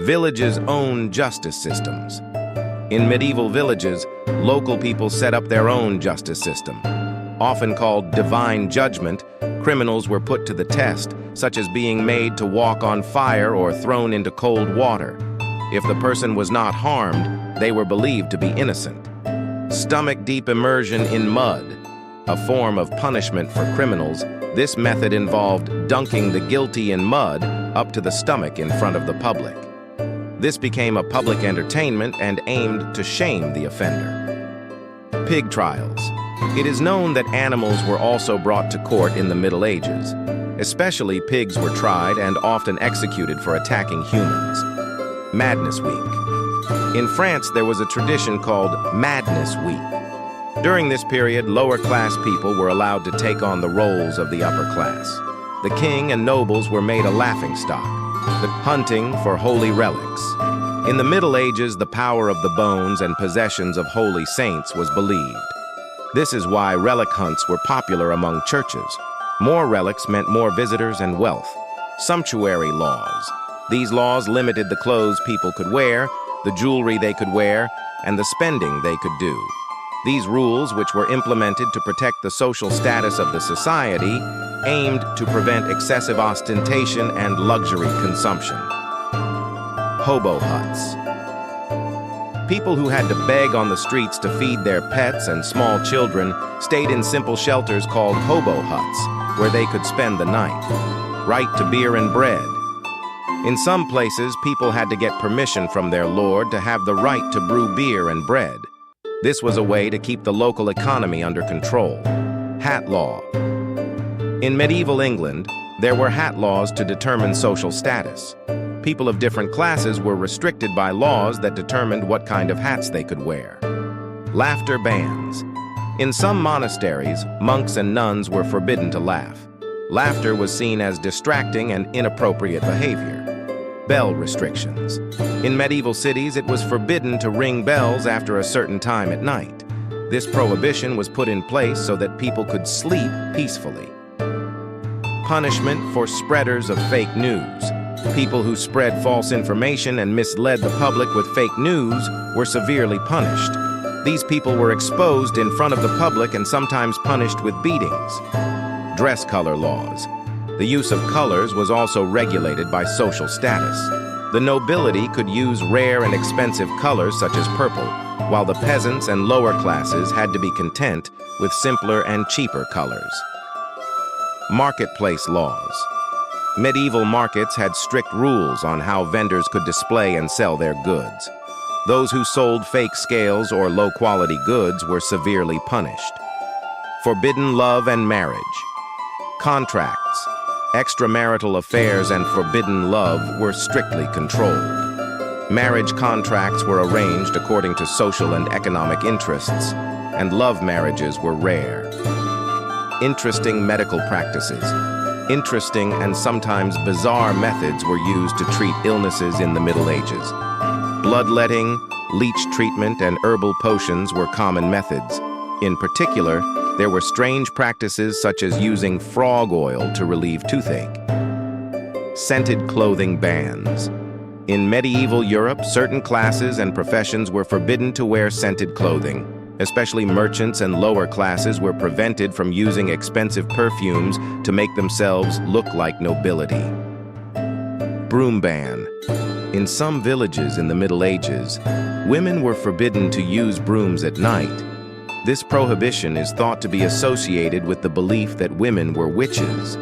Villages' own justice systems. In medieval villages, local people set up their own justice system. Often called divine judgment, criminals were put to the test, such as being made to walk on fire or thrown into cold water. If the person was not harmed, they were believed to be innocent. Stomach-deep immersion in mud, a form of punishment for criminals. This method involved dunking the guilty in mud up to the stomach in front of the public. This became a public entertainment and aimed to shame the offender. Pig trials. It is known that animals were also brought to court in the Middle Ages. Especially pigs were tried and often executed for attacking humans. Madness Week. In France, there was a tradition called Madness Week. During this period, lower-class people were allowed to take on the roles of the upper class. The king and nobles were made a laughingstock. The hunting for holy relics. In the Middle Ages, the power of the bones and possessions of holy saints was believed. This is why relic hunts were popular among churches. More relics meant more visitors and wealth. Sumptuary laws. These laws limited the clothes people could wear, the jewelry they could wear, and the spending they could do. These rules, which were implemented to protect the social status of the society, aimed to prevent excessive ostentation and luxury consumption. Hobo huts. People who had to beg on the streets to feed their pets and small children stayed in simple shelters called hobo huts, where they could spend the night. Right to beer and bread. In some places, people had to get permission from their lord to have the right to brew beer and bread. This was a way to keep the local economy under control. Hat law. In medieval England, there were hat laws to determine social status. People of different classes were restricted by laws that determined what kind of hats they could wear. Laughter bans. In some monasteries, monks and nuns were forbidden to laugh. Laughter was seen as distracting and inappropriate behavior. Bell restrictions. In medieval cities, it was forbidden to ring bells after a certain time at night. This prohibition was put in place so that people could sleep peacefully. Punishment for spreaders of fake news. People who spread false information and misled the public with fake news were severely punished. These people were exposed in front of the public and sometimes punished with beatings. Dress color laws. The use of colors was also regulated by social status. The nobility could use rare and expensive colors such as purple, while the peasants and lower classes had to be content with simpler and cheaper colors. Marketplace laws. Medieval markets had strict rules on how vendors could display and sell their goods. Those who sold fake scales or low-quality goods were severely punished. Forbidden love and marriage. Contracts. Extramarital affairs and forbidden love were strictly controlled. Marriage contracts were arranged according to social and economic interests, and love marriages were rare. Interesting medical practices. Interesting and sometimes bizarre methods were used to treat illnesses in the Middle Ages. Bloodletting, leech treatment, and herbal potions were common methods. In particular, there were strange practices such as using frog oil to relieve toothache. Scented clothing bans. In medieval Europe, certain classes and professions were forbidden to wear scented clothing. Especially merchants and lower classes were prevented from using expensive perfumes to make themselves look like nobility. Broom ban. In some villages in the Middle Ages, women were forbidden to use brooms at night. This prohibition is thought to be associated with the belief that women were witches.